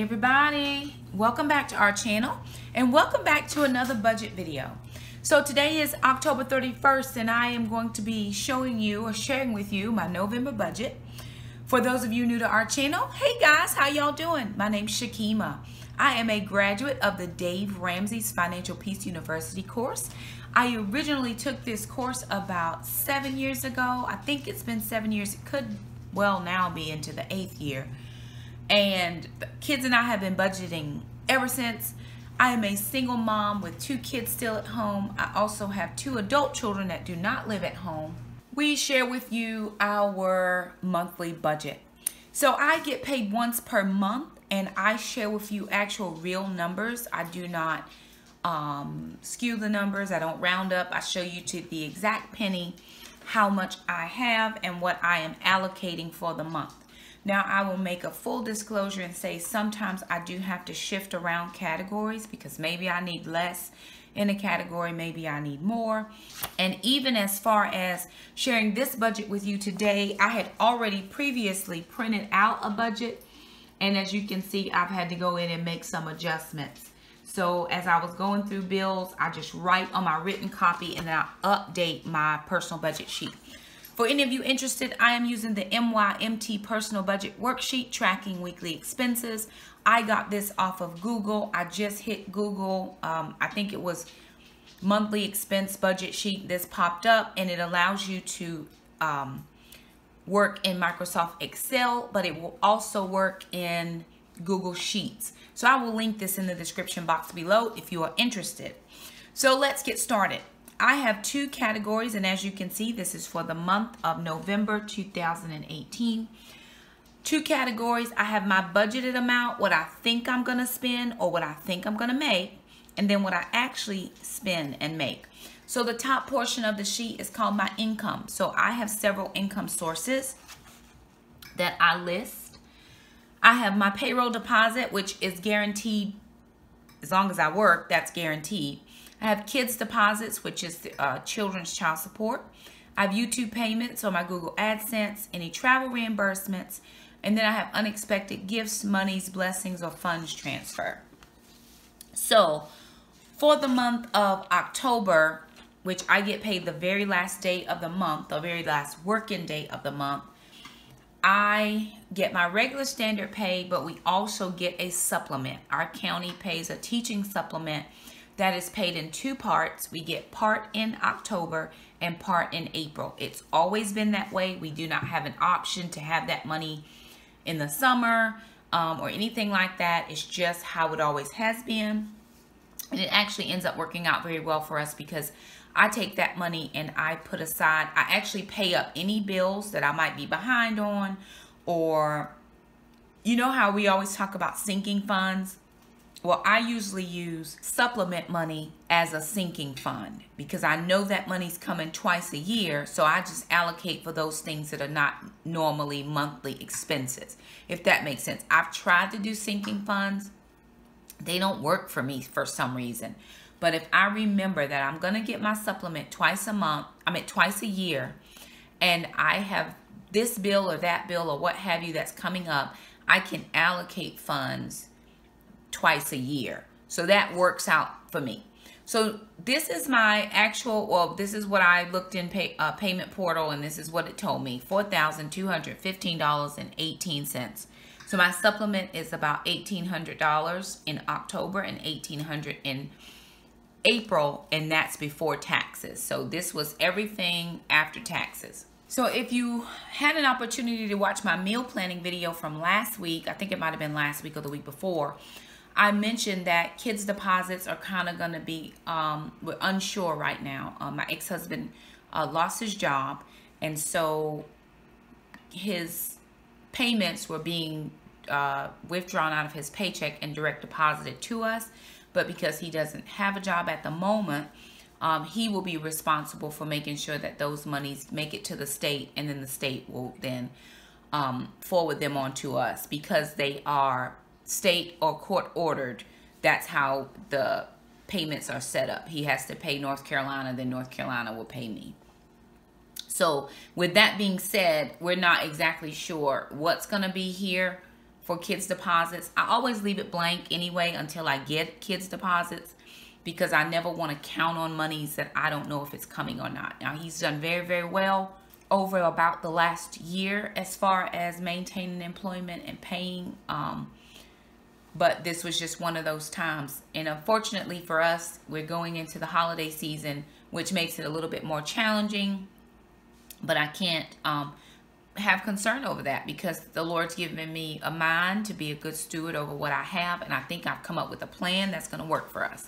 everybody, welcome back to our channel and welcome back to another budget video. So today is October 31st and I am going to be showing you or sharing with you my November budget. For those of you new to our channel, hey guys, how y'all doing? My name's Shakima. I am a graduate of the Dave Ramsey's Financial Peace University course. I originally took this course about 7 years ago. I think it's been 7 years. It could well now be into the 8th year. And the kids and I have been budgeting ever since. I am a single mom with 2 kids still at home. I also have 2 adult children that do not live at home. We share with you our monthly budget. So I get paid once per month and I share with you actual real numbers. I do not skew the numbers. I don't round up. I show you to the exact penny how much I have and what I am allocating for the month. Now, I will make a full disclosure and say sometimes I do have to shift around categories because maybe I need less in a category, maybe I need more. And even as far as sharing this budget with you today, I had already previously printed out a budget. And as you can see, I've had to go in and make some adjustments. So as I was going through bills, I just write on my written copy and then I update my personal budget sheet. For any of you interested, I am using the MYMT Personal Budget Worksheet tracking weekly expenses. I got this off of Google. I just hit Google. I think it was monthly expense budget sheet. This popped up and it allows you to work in Microsoft Excel, but it will also work in Google Sheets. So I will link this in the description box below if you are interested. So let's get started. I have 2 categories, and as you can see, this is for the month of November 2018. 2 categories. I have my budgeted amount, what I think I'm going to spend or what I think I'm going to make, and then what I actually spend and make. So the top portion of the sheet is called my income. So I have several income sources that I list. I have my payroll deposit, which is guaranteed as long as I work, that's guaranteed. I have kids deposits, which is children's child support. I have YouTube payments on my Google AdSense, any travel reimbursements, and then I have unexpected gifts, monies, blessings, or funds transfer. So for the month of October, which I get paid the very last day of the month, the very last working day of the month, I get my regular standard pay, but we also get a supplement. Our county pays a teaching supplement that is paid in 2 parts. We get part in October and part in April. It's always been that way. We do not have an option to have that money in the summer or anything like that. It's just how it always has been. And it actually ends up working out very well for us because I take that money and I put aside, I actually pay up any bills that I might be behind on, or you know how we always talk about sinking funds? Well, I usually use supplement money as a sinking fund because I know that money's coming twice a year. So I just allocate for those things that are not normally monthly expenses, if that makes sense. I've tried to do sinking funds. They don't work for me for some reason. But if I remember that I'm going to get my supplement twice a year, and I have this bill or that bill or what have you that's coming up, I can allocate funds twice a year. So that works out for me. So this is my actual, well, this is what I looked in payment portal, and this is what it told me, $4,215.18. So my supplement is about $1,800 in October and $1,800 in April, and that's before taxes. So this was everything after taxes. So if you had an opportunity to watch my meal planning video from last week, I think it might have been last week or the week before, I mentioned that kids deposits are kind of going to be, we're unsure right now. My ex-husband lost his job, and so his payments were being withdrawn out of his paycheck and direct deposited to us. But because he doesn't have a job at the moment, he will be responsible for making sure that those monies make it to the state, and then the state will then forward them on to us because they are state or court ordered. That's how the payments are set up. He has to pay North Carolina, then North Carolina will pay me. So with that being said, we're not exactly sure what's going to be here for kids deposits. I always leave it blank anyway until I get kids deposits, because I never want to count on monies that I don't know if it's coming or not. Now, he's done very, very well over about the last year as far as maintaining employment and paying, but this was just one of those times. And unfortunately for us, we're going into the holiday season, which makes it a little bit more challenging, but I can't have concern over that, because the Lord's given me a mind to be a good steward over what I have, and I think I've come up with a plan that's going to work for us.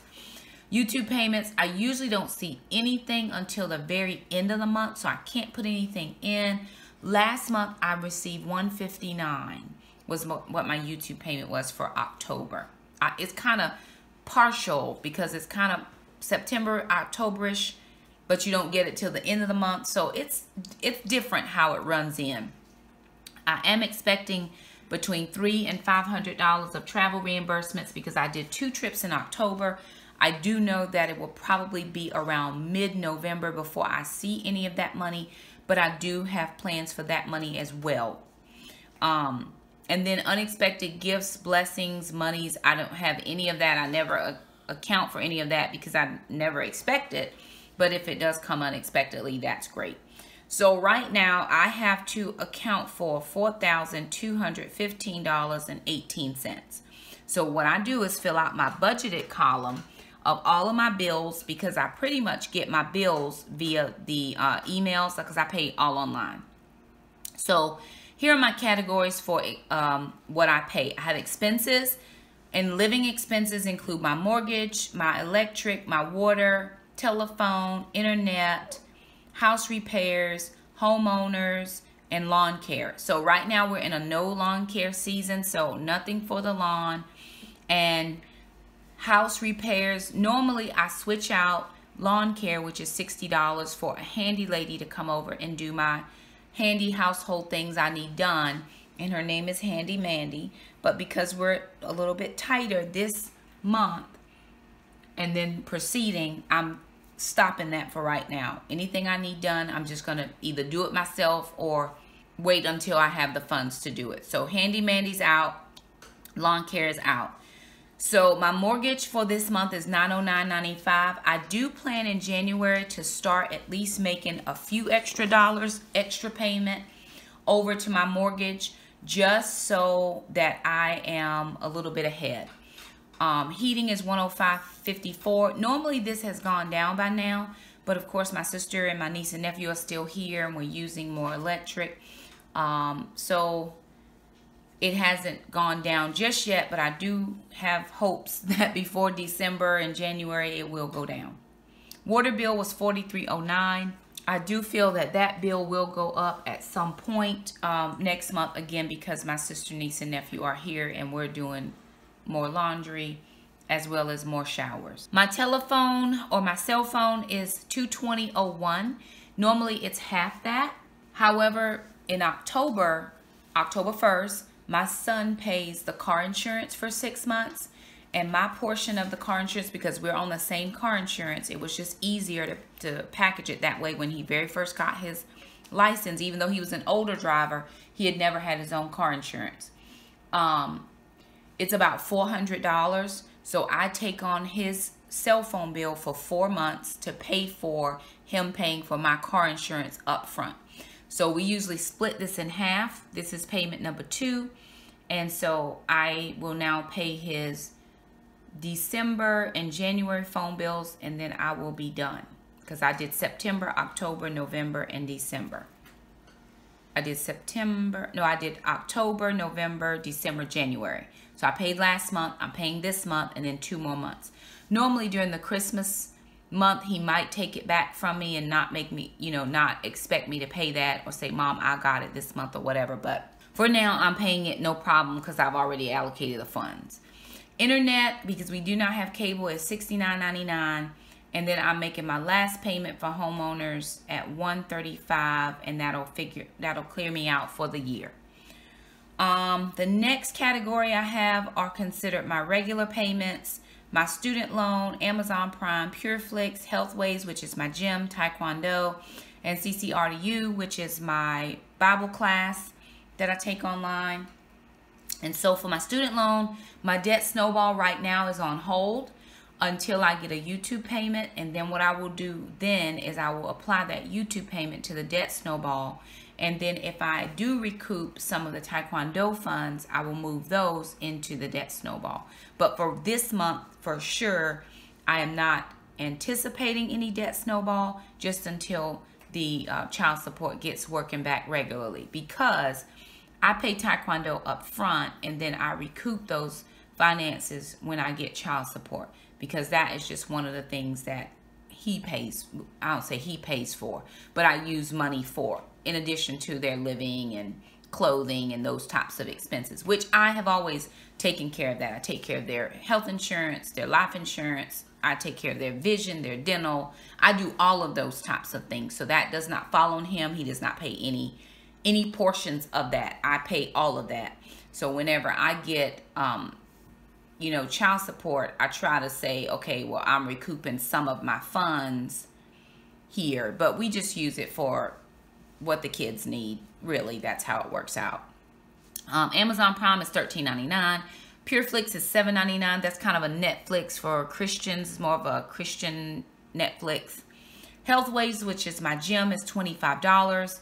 YouTube payments, I usually don't see anything until the very end of the month, so I can't put anything in. Last month I received $159 was what my YouTube payment was for October. It's kind of partial because it's kind of September, October-ish, but you don't get it till the end of the month. So it's different how it runs in. I am expecting between $300 and $500 of travel reimbursements because I did 2 trips in October. I do know that it will probably be around mid-November before I see any of that money, but I do have plans for that money as well. And then unexpected gifts, blessings, monies, I don't have any of that. I never account for any of that because I never expect it. But if it does come unexpectedly, that's great. So right now, I have to account for $4,215.18. So what I do is fill out my budgeted column of all of my bills, because I pretty much get my bills via the emails, because I pay all online. So here are my categories for what I pay. I have expenses, and living expenses include my mortgage, my electric, my water, telephone, internet, house repairs, homeowners, and lawn care. So right now we're in a no lawn care season, so nothing for the lawn. And house repairs, normally I switch out lawn care, which is $60, for a handy lady to come over and do my handy household things I need done, and her name is Handy Mandy. But because we're a little bit tighter this month and then proceeding, I'm stopping that for right now. Anything I need done, I'm just gonna either do it myself or wait until I have the funds to do it. So Handy Mandy's out, lawn care is out. So my mortgage for this month is $909.95. I do plan in January to start at least making a few extra dollars, extra payment over to my mortgage, just so that I am a little bit ahead. Heating is $105.54. Normally this has gone down by now, but of course my sister and my niece and nephew are still here, and we're using more electric. So it hasn't gone down just yet, but I do have hopes that before December and January it will go down. Water bill was $43.09. I do feel that that bill will go up at some point next month, again, because my sister, niece, and nephew are here and we're doing more laundry as well as more showers. My telephone or my cell phone is $220.01. Normally it's half that. However, in October 1st, my son pays the car insurance for 6 months, and my portion of the car insurance, because we're on the same car insurance, it was just easier to package it that way. When he very first got his license, even though he was an older driver, he had never had his own car insurance. It's about $400, so I take on his cell phone bill for 4 months to pay for him paying for my car insurance up front. So we usually split this in half. This is payment number 2. And so I will now pay his December and January phone bills, and then I will be done. Because I did September, October, November, and December. I did October, November, December, January. So I paid last month, I'm paying this month, and then 2 more months. Normally during the Christmas month, he might take it back from me and not make me, not expect me to pay that, or say, Mom, I got it this month or whatever. But for now, I'm paying it no problem because I've already allocated the funds. Internet, because we do not have cable, is $69.99. And then I'm making my last payment for homeowners at $135, and that'll clear me out for the year. The next category I have are considered my regular payments. My student loan, Amazon Prime, PureFlix, Healthways, which is my gym, Taekwondo, and CCRTU, which is my Bible class that I take online. And so for my student loan, my debt snowball right now is on hold until I get a YouTube payment. And then what I will do then is I will apply that YouTube payment to the debt snowball. And then if I do recoup some of the Taekwondo funds, I will move those into the debt snowball. But for this month, for sure, I am not anticipating any debt snowball just until the child support gets working back regularly, because I pay Taekwondo up front and then I recoup those finances when I get child support, because that is just one of the things that he pays. I don't say he pays for, but I use money for, in addition to their living and clothing and those types of expenses, which I have always taken care of that. I take care of their health insurance, their life insurance. I take care of their vision, their dental. I do all of those types of things. So that does not fall on him. He does not pay any portions of that. I pay all of that. So whenever I get, you know, child support, I try to say, okay, well, I'm recouping some of my funds here, but we just use it for what the kids need. Really, that's how it works out. Amazon Prime is $13.99. PureFlix is $7.99. That's kind of a Netflix for Christians. It's more of a Christian Netflix. Healthways, which is my gym, is $25.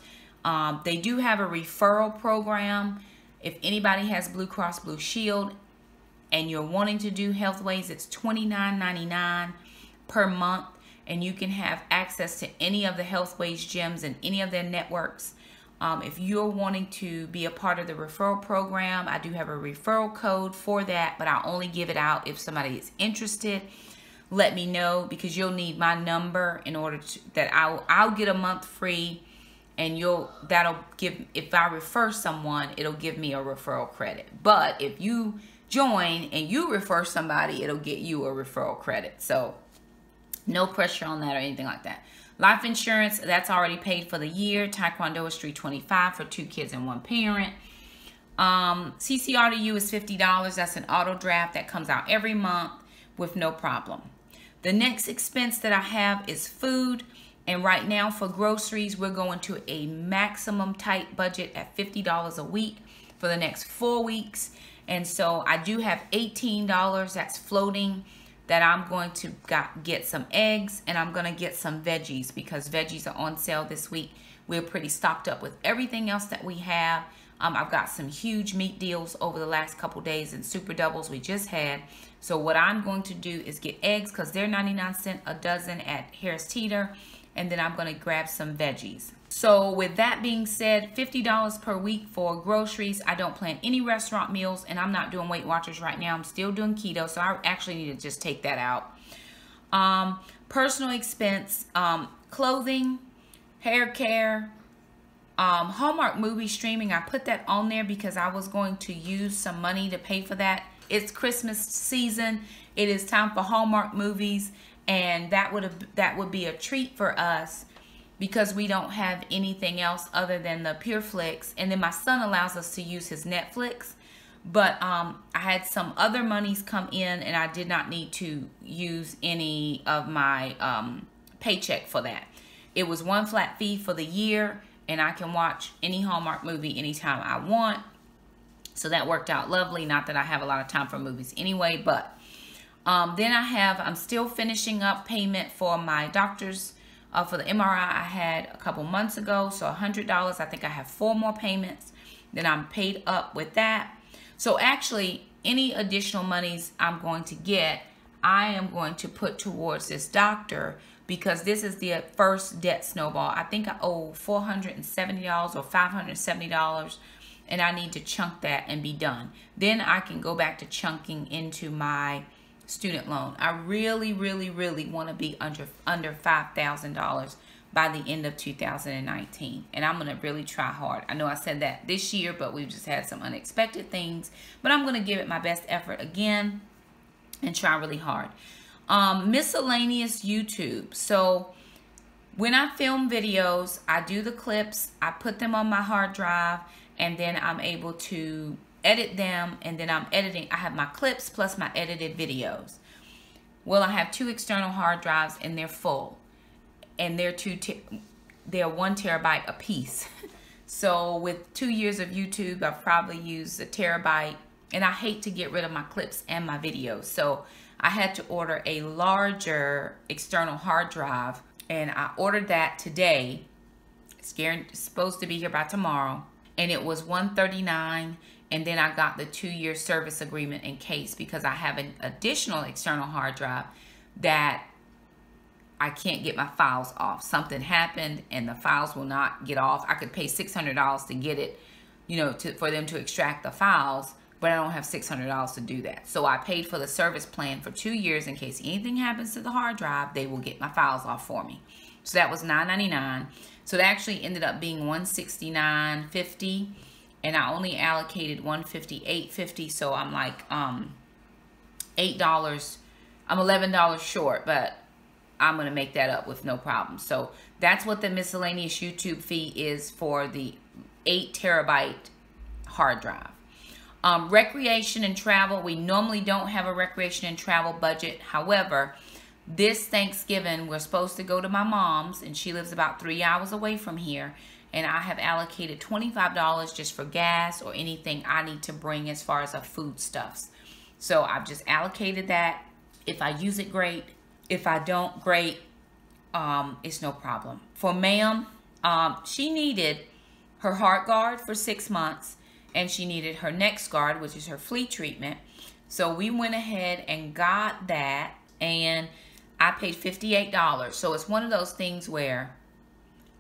They do have a referral program. If anybody has Blue Cross Blue Shield and you're wanting to do Healthways, it's $29.99 per month. And you can have access to any of the Healthways gyms and any of their networks. If you're wanting to be a part of the referral program, I do have a referral code for that, but I'll only give it out if somebody is interested. Let me know, because you'll need my number in order to, that I'll get a month free, and that'll give, if I refer someone, it'll give me a referral credit. But if you join and you refer somebody, it'll get you a referral credit. So no pressure on that or anything like that. Life insurance, that's already paid for the year. Taekwondo is $325 for 2 kids and 1 parent. CCRDU is $50. That's an auto draft that comes out every month with no problem. The next expense that I have is food. And right now for groceries, we're going to a maximum tight budget at $50 a week for the next 4 weeks. And so I do have $18 that's floating, that I'm going to get some eggs, and I'm going to get some veggies, because veggies are on sale this week. We're pretty stocked up with everything else that we have. I've got some huge meat deals over the last couple days and super doubles we just had. So what I'm going to do is get eggs, because they're 99 cents a dozen at Harris Teeter, and then I'm going to grab some veggies. So with that being said, $50 per week for groceries. I don't plan any restaurant meals, and I'm not doing Weight Watchers right now. I'm still doing keto, so I actually need to just take that out. Personal expense, clothing, hair care, Hallmark movie streaming. I put that on there because I was going to use some money to pay for that. It's Christmas season. It is time for Hallmark movies, and that would be a treat for us, because we don't have anything else other than the PureFlix. And then my son allows us to use his Netflix. But I had some other monies come in, and I did not need to use any of my paycheck for that. It was one flat fee for the year, and I can watch any Hallmark movie anytime I want. So that worked out lovely. Not that I have a lot of time for movies anyway, but then I'm still finishing up payment for my doctor's for the MRI I had a couple months ago. So $100. I think I have 4 more payments. Then I'm paid up with that. So actually, any additional monies I'm going to get, I am going to put towards this doctor, because this is the first debt snowball. I think I owe $470 or $570, and I need to chunk that and be done. Then I can go back to chunking into my student loan. I really, really, really want to be under $5,000 by the end of 2019. And I'm going to really try hard. I know I said that this year, but we've just had some unexpected things. But I'm going to give it my best effort again and try really hard. Miscellaneous YouTube. So when I film videos, I do the clips, I put them on my hard drive, and then I'm able to edit them, and then I'm editing. I have my clips plus my edited videos. Well, I have 2 external hard drives, and they're full, and they're 1 terabyte a piece. So with 2 years of YouTube, I've probably used 1 terabyte and I hate to get rid of my clips and my videos. So I had to order a larger external hard drive, and I ordered that today. It's supposed to be here by tomorrow, and it was $139. And then I got the 2-year service agreement in case, because I have an additional external hard drive that I can't get my files off. Something happened and the files will not get off. I could pay $600 to get it, you know, for them to extract the files, but I don't have $600 to do that. So I paid for the service plan for 2 years in case anything happens to the hard drive, they will get my files off for me. So that was $9.99. So it actually ended up being $169.50, and I only allocated $158.50. So I'm like $8. I'm $11 short, but I'm gonna make that up with no problem. So that's what the miscellaneous YouTube fee is for the 8 terabyte hard drive. Recreation and travel, we normally don't have a recreation and travel budget. However, this Thanksgiving, we're supposed to go to my mom's, and she lives about 3 hours away from here. And I have allocated $25 just for gas or anything I need to bring as far as foodstuffs. So I've just allocated that. If I use it, great. If I don't, great. It's no problem. For ma'am, she needed her heart guard for 6 months, and she needed her next guard, which is her flea treatment. So we went ahead and got that, and I paid $58. So it's one of those things where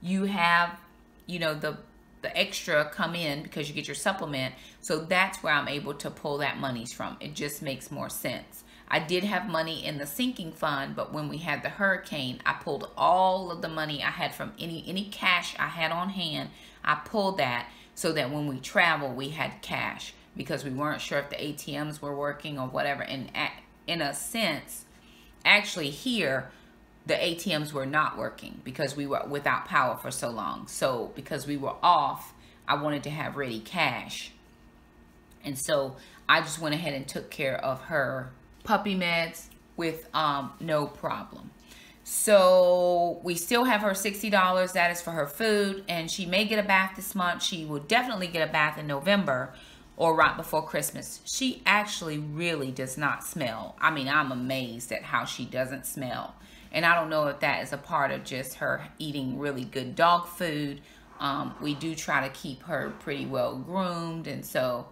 you have, you know, the extra come in because you get your supplement. So that's where I'm able to pull that monies from. It just makes more sense. I did have money in the sinking fund, but when we had the hurricane, I pulled all of the money I had from any cash I had on hand. I pulled that so that when we travel, we had cash, because we weren't sure if the ATMs were working or whatever. And in a sense, actually here, the ATMs were not working because we were without power for so long. So because we were off, I wanted to have ready cash. And so I just went ahead and took care of her puppy meds with no problem. So we still have her $60. That is for her food, and she may get a bath this month. She will definitely get a bath in November or right before Christmas. She actually really does not smell. I mean, I'm amazed at how she doesn't smell. And I don't know if that is a part of just her eating really good dog food. We do try to keep her pretty well groomed, and so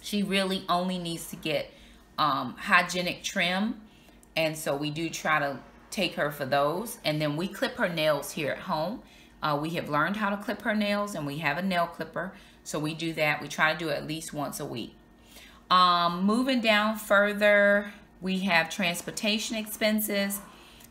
she really only needs to get hygienic trim, and so we do try to take her for those. And then we clip her nails here at home. We have learned how to clip her nails, and we have a nail clipper, so we do that. We try to do it at least once a week. Moving down further, we have transportation expenses.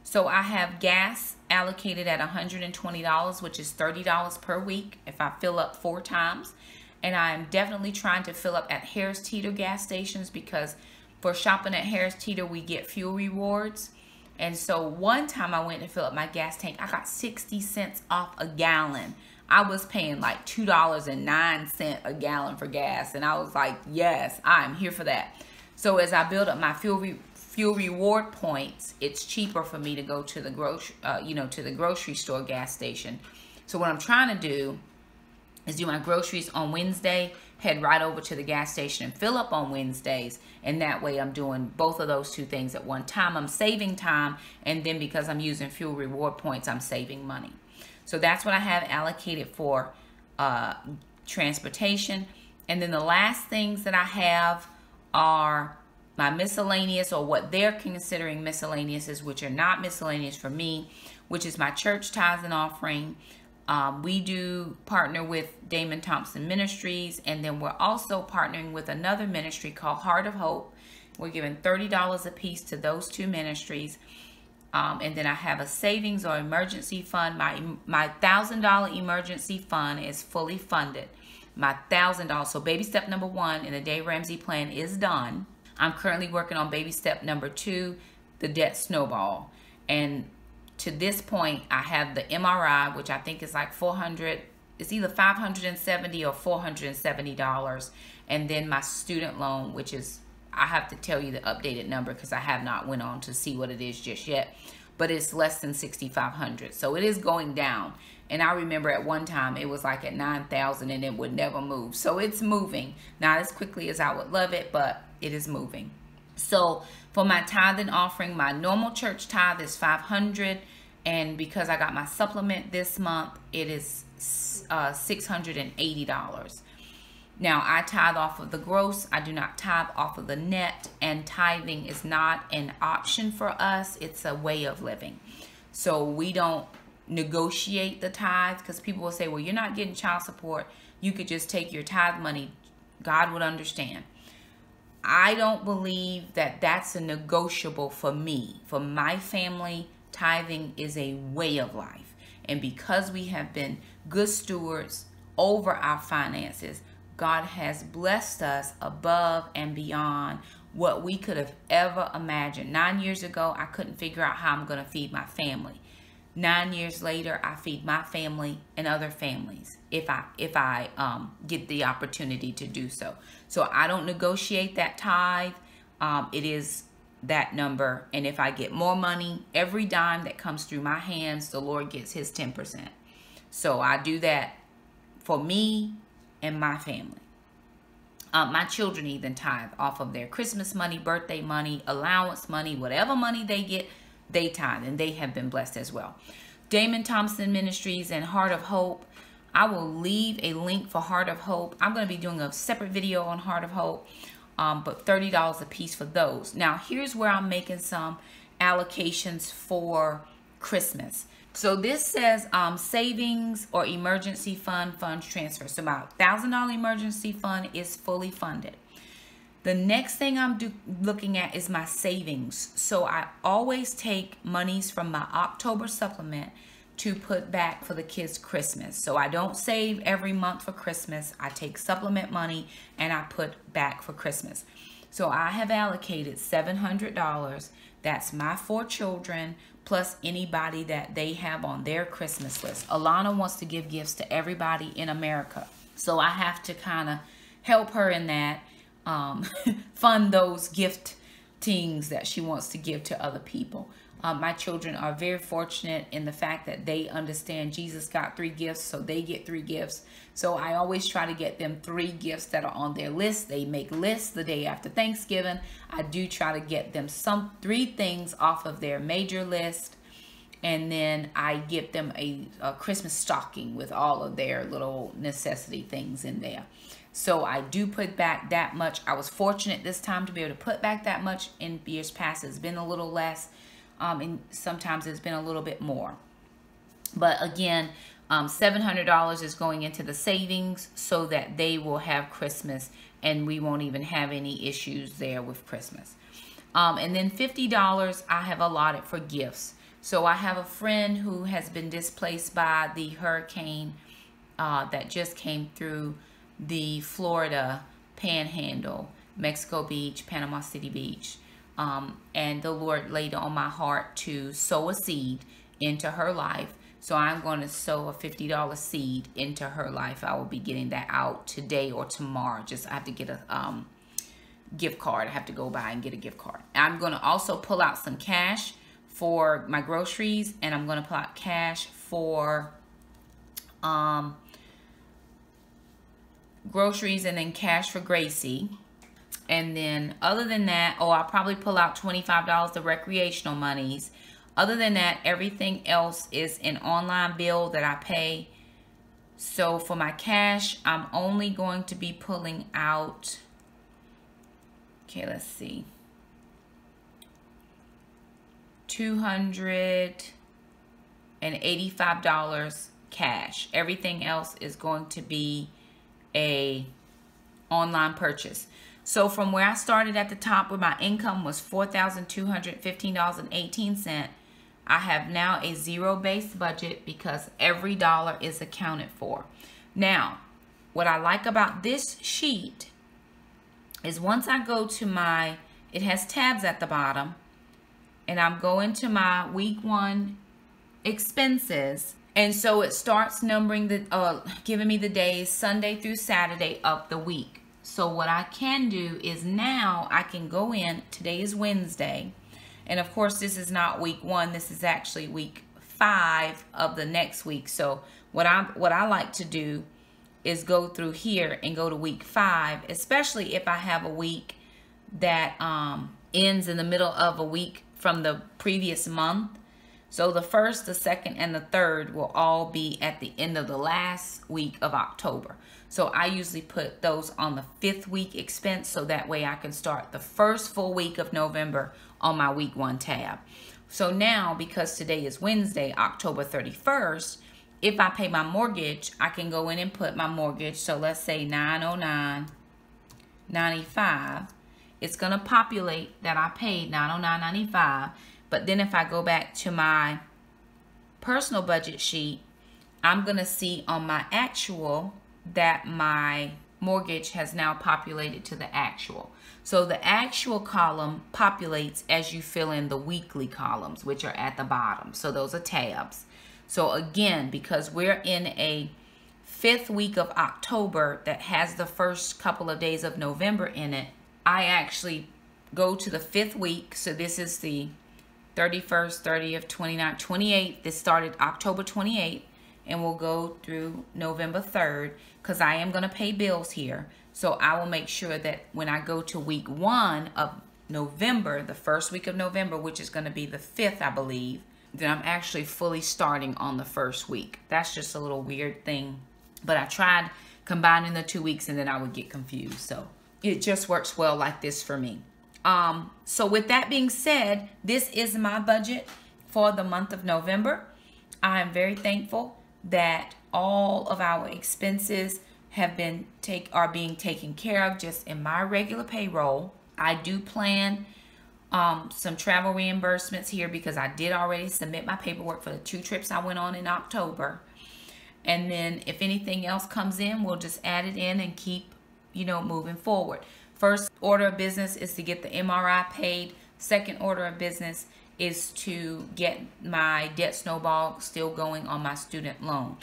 So I have gas allocated at $120, which is $30 per week if I fill up 4 times. And I am definitely trying to fill up at Harris Teeter gas stations, because for shopping at Harris Teeter, we get fuel rewards. And so one time I went to fill up my gas tank, I got 60 cents off a gallon. I was paying like $2.09 a gallon for gas. And I was like, yes, I'm here for that. So as I build up my fuel reward points, it's cheaper for me to go to the grocery store gas station. So what I'm trying to do is do my groceries on Wednesday, head right over to the gas station and fill up on Wednesdays. And that way I'm doing both of those 2 things at one time. I'm saving time, and then because I'm using fuel reward points, I'm saving money. So that's what I have allocated for transportation. And then the last things that I have are my miscellaneous, or what they're considering miscellaneous, which are not miscellaneous for me, which is my church tithes and offering. We do partner with Damon Thompson Ministries, and then we're also partnering with another ministry called Heart of Hope. We're giving $30 a piece to those 2 ministries. And then I have a savings or emergency fund. My $1,000 emergency fund is fully funded. My $1,000. So baby step number 1 in the Dave Ramsey plan is done. I'm currently working on baby step number 2, the debt snowball. And to this point, I have the MRI, which I think is like $400. It's either $570 or $470. And then my student loan, which is, I have to tell you the updated number because I have not went on to see what it is just yet. but it's less than 6,500. So it is going down. And I remember at one time it was like at 9,000 and it would never move. So it's moving, not as quickly as I would love it, but it is moving. So for my tithe and offering, my normal church tithe is $500, and because I got my supplement this month, it is $680. Now, I tithe off of the gross. I do not tithe off of the net, and tithing is not an option for us. It's a way of living. So we don't negotiate the tithe, because people will say, well, you're not getting child support. You could just take your tithe money. God would understand. I don't believe that that's a negotiable for me. For my family, tithing is a way of life. And because we have been good stewards over our finances, God has blessed us above and beyond what we could have ever imagined. 9 years ago, I couldn't figure out how I'm going to feed my family. 9 years later, I feed my family and other families if I get the opportunity to do so. So I don't negotiate that tithe. It is that number. And if I get more money, every dime that comes through my hands, the Lord gets his 10%. So I do that for me and my family. My children even tithe off of their Christmas money, birthday money, allowance money, whatever money they get, they tithe, and they have been blessed as well. Damon Thompson Ministries and Heart of Hope. I will leave a link for Heart of Hope. I'm going to be doing a separate video on Heart of Hope, but $30 a piece for those. Now, here's where I'm making some allocations for Christmas. So this says savings or emergency fund funds transfer. So my $1,000 emergency fund is fully funded. The next thing I'm looking at is my savings. So I always take monies from my October supplement to put back for the kids' Christmas. So I don't save every month for Christmas. I take supplement money and I put back for Christmas. So I have allocated $700. That's my 4 children plus anybody that they have on their Christmas list. Alana wants to give gifts to everybody in America. So I have to kind of help her in that. Fund those giftings that she wants to give to other people. My children are very fortunate in the fact that they understand Jesus got 3 gifts, so they get 3 gifts. So I always try to get them 3 gifts that are on their list. They make lists the day after Thanksgiving. I do try to get them 3 things off of their major list, and then I give them a Christmas stocking with all of their little necessity things in there. So I do put back that much. I was fortunate this time to be able to put back that much. In years past, it's been a little less, and sometimes it's been a little bit more. But again, $700 is going into the savings so that they will have Christmas and we won't even have any issues there with Christmas. And then $50 I have allotted for gifts. So I have a friend who has been displaced by the hurricane that just came through the Florida Panhandle, Mexico Beach, Panama City Beach. And the Lord laid on my heart to sow a seed into her life. So I'm going to sow a $50 seed into her life. I will be getting that out today or tomorrow. I have to get a gift card. I have to go by and get a gift card. I'm going to also pull out some cash for my groceries, and I'm going to pull out cash for groceries, and then cash for Gracie. And then other than that, I'll probably pull out $25 the recreational monies. Other than that, everything else is an online bill that I pay. So for my cash, I'm only going to be pulling out, okay, let's see, $285 cash. Everything else is going to be a online purchase. So from where I started at the top, where my income was $4,215.18, I have now a zero-based budget because every dollar is accounted for. Now, what I like about this sheet is once I go to my, it has tabs at the bottom, and I'm going to my week 1 expenses. And so it starts numbering the, giving me the days Sunday through Saturday of the week. So what I can do is now I can go in, today is Wednesday, And of course, this is not week 1. This is actually week 5 of the next week. So what I like to do is go through here and go to week 5, especially if I have a week that ends in the middle of a week from the previous month. So the 1st, the 2nd, and the 3rd will all be at the end of the last week of October. So I usually put those on the 5th week expense, so that way I can start the first full week of November on my week 1 tab. So now, because today is Wednesday, October 31st, if I pay my mortgage, I can go in and put my mortgage. So let's say $909.95. It's going to populate that I paid $909.95. But then if I go back to my personal budget sheet, I'm going to see on my actual that my mortgage has now populated to the actual. So the actual column populates as you fill in the weekly columns, which are at the bottom. So those are tabs. So again, because we're in a 5th week of October that has the first couple of days of November in it, I actually go to the 5th week. So this is the 31st, 30th, 29th, 28th. This started October 28th and we'll go through November 3rd because I am going to pay bills here. So I will make sure that when I go to week 1 of November, the first week of November, which is going to be the 5th, I believe, then I'm actually fully starting on the 1st week. That's just a little weird thing. But I tried combining the 2 weeks and then I would get confused. So it just works well like this for me. So with that being said, this is my budget for the month of November. I am very thankful that all of our expenses are being taken care of just in my regular payroll. I do plan some travel reimbursements here because I did already submit my paperwork for the 2 trips I went on in October. And then if anything else comes in, we'll just add it in and keep, moving forward. First order of business is to get the MRI paid. Second order of business is to get my debt snowball still going on my student loan.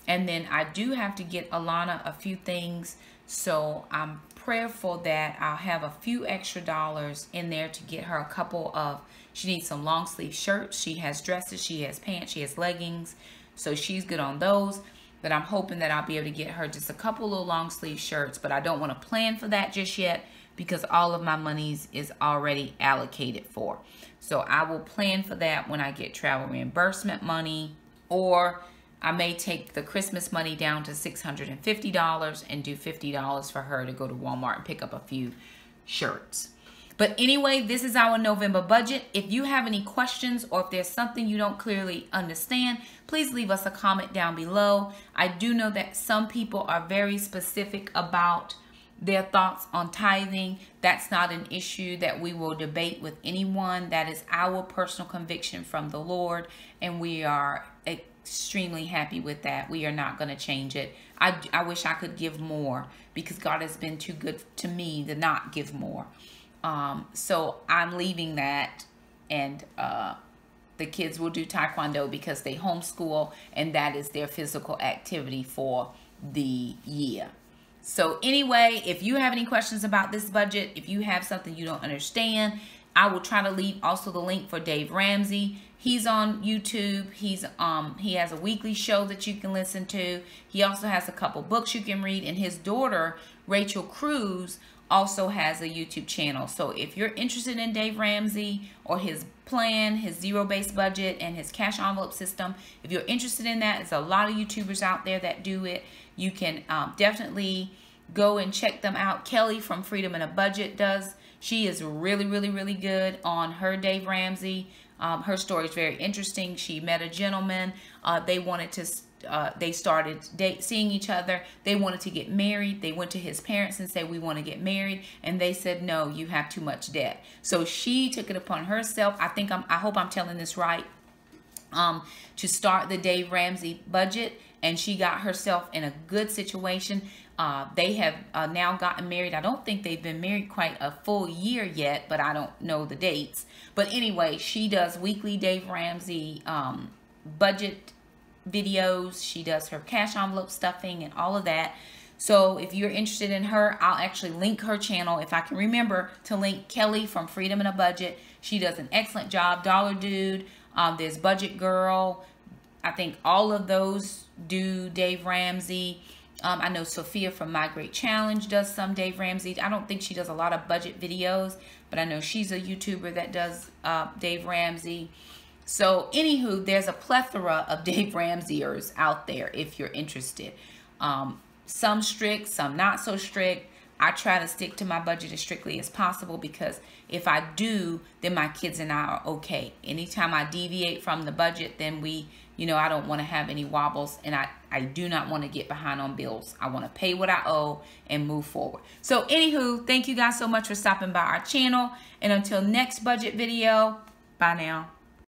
And then I do have to get Alana a few things, so I'm prayerful that I'll have a few extra dollars in there to get her a couple of, she needs some long sleeve shirts, she has dresses, she has pants, she has leggings, so she's good on those. But I'm hoping that I'll be able to get her just a couple little long sleeve shirts, but I don't want to plan for that just yet because all of my monies is already allocated for. So I will plan for that when I get travel reimbursement money, or I may take the Christmas money down to $650 and do $50 for her to go to Walmart and pick up a few shirts. But anyway, this is our November budget. If you have any questions or if there's something you don't clearly understand, please leave us a comment down below. I do know that some people are very specific about their thoughts on tithing. That's not an issue that we will debate with anyone. That is our personal conviction from the Lord, and we are extremely happy with that. We are not going to change it. I wish I could give more because God has been too good to me to not give more. So I'm leaving that, and the kids will do Taekwondo because they homeschool, and that is their physical activity for the year. So anyway, if you have any questions about this budget, if you have something you don't understand, I will try to leave also the link for Dave Ramsey. He's on YouTube. He has a weekly show that you can listen to. He also has a couple books you can read, and his daughter, Rachel Cruz, also has a YouTube channel. So if you're interested in Dave Ramsey or his plan, his zero-based budget, and his cash envelope system, if you're interested in that, there's a lot of YouTubers out there that do it. You can definitely go and check them out. Kelly from Freedom in a Budget does. She is really, really, really good on her Dave Ramsey. Her story is very interesting. She met a gentleman. They started seeing each other. They wanted to get married. They went to his parents and said, we want to get married. And they said, no, you have too much debt. So she took it upon herself. I hope I'm telling this right. To start the Dave Ramsey budget. And she got herself in a good situation. They have now gotten married. I don't think they've been married quite a full year yet, but I don't know the dates. But anyway, she does weekly Dave Ramsey budget videos. She does her cash envelope stuffing and all of that. So if you're interested in her, I'll actually link her channel. If I can remember to link Kelly from Freedom in a Budget. She does an excellent job. Dollar Dude, there's Budget Girl. I think all of those do Dave Ramsey. I know Sophia from My Great Challenge does some Dave Ramsey. I don't think she does a lot of budget videos, but I know she's a YouTuber that does Dave Ramsey. So anywho, there's a plethora of Dave Ramseyers out there if you're interested. Some strict, some not so strict. I try to stick to my budget as strictly as possible, because if I do, then my kids and I are okay. Anytime I deviate from the budget, then I don't want to have any wobbles, and I do not want to get behind on bills. I want to pay what I owe and move forward. So anywho, thank you guys so much for stopping by our channel, and until next budget video, bye now.